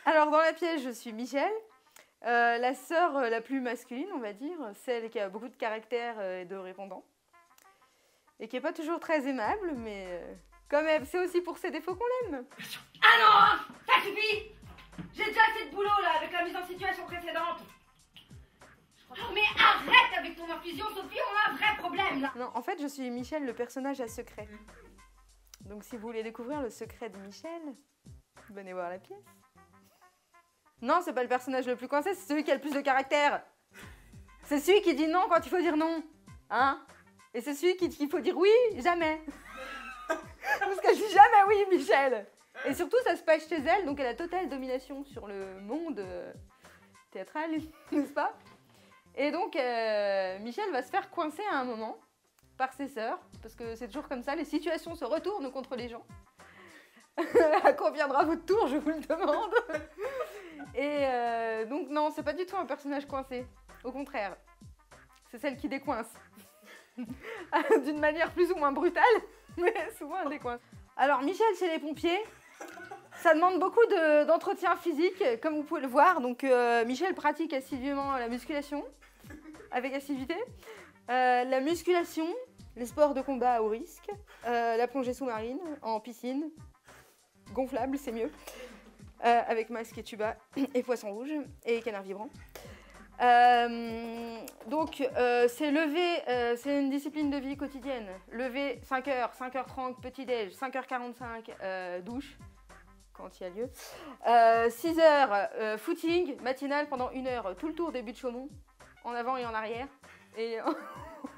Alors, dans la pièce, je suis Michel, la sœur la plus masculine, on va dire, celle qui a beaucoup de caractère et de répondant, et qui n'est pas toujours très aimable, mais quand même, c'est aussi pour ses défauts qu'on l'aime. Ah non, hein, ça suffit. J'ai déjà assez de boulot là avec la mise en situation précédente. Oh, mais arrête avec ton infusion, Sophie, on a un vrai problème là. Non, en fait, je suis Michel, le personnage à secret. Donc, si vous voulez découvrir le secret de Michel, venez voir la pièce. Non, c'est pas le personnage le plus coincé, c'est celui qui a le plus de caractère. C'est celui qui dit non quand il faut dire non. Hein? Et c'est celui qu'il faut dire oui, jamais. Parce qu'elle dit jamais oui, Michel. Et surtout, ça se passe chez elle, donc elle a totale domination sur le monde théâtral, n'est-ce pas? Et donc, Michel va se faire coincer à un moment par ses sœurs, parce que c'est toujours comme ça, les situations se retournent contre les gens. À quoi viendra votre tour, je vous le demande. Et donc non, c'est pas du tout un personnage coincé. Au contraire, c'est celle qui décoince. D'une manière plus ou moins brutale, mais souvent elle décoince. Alors Michel chez les pompiers, ça demande beaucoup d'entretien physique, comme vous pouvez le voir. Donc Michel pratique assidûment la musculation, avec assiduité. La musculation, les sports de combat à haut risque, la plongée sous-marine, en piscine, gonflable, c'est mieux. Avec masque et tuba et poisson rouge et canard vibrant. Donc c'est lever, c'est une discipline de vie quotidienne. Lever 5h, 5h30 petit déj, 5h45 douche quand il y a lieu. 6h footing matinal pendant 1 heure, tout le tour des buts de Chaumont, en avant et en arrière, et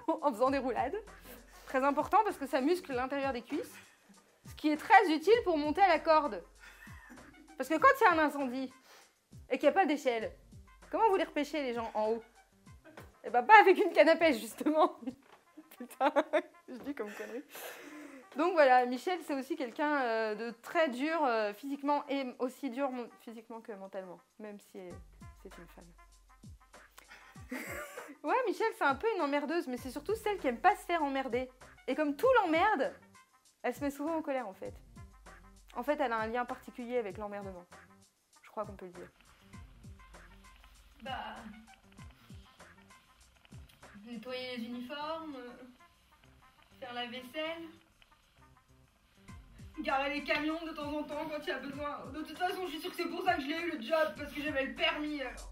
en faisant des roulades. Très important parce que ça muscle l'intérieur des cuisses, ce qui est très utile pour monter à la corde. Parce que quand il y a un incendie et qu'il n'y a pas d'échelle, comment vous les repêchez les gens en haut? Eh ben pas avec une canne à pêche justement. Putain, je dis comme connerie. Donc voilà, Michel c'est aussi quelqu'un de très dur physiquement et aussi dur physiquement que mentalement, même si c'est une femme. Ouais, Michel c'est un peu une emmerdeuse, mais c'est surtout celle qui aime pas se faire emmerder. Et comme tout l'emmerde, elle se met souvent en colère en fait. En fait, elle a un lien particulier avec l'emmerdement. Je crois qu'on peut le dire. Bah... nettoyer les uniformes, faire la vaisselle, garer les camions de temps en temps quand il y a besoin. De toute façon, je suis sûre que c'est pour ça que je l'ai eu le job, parce que j'avais le permis alors.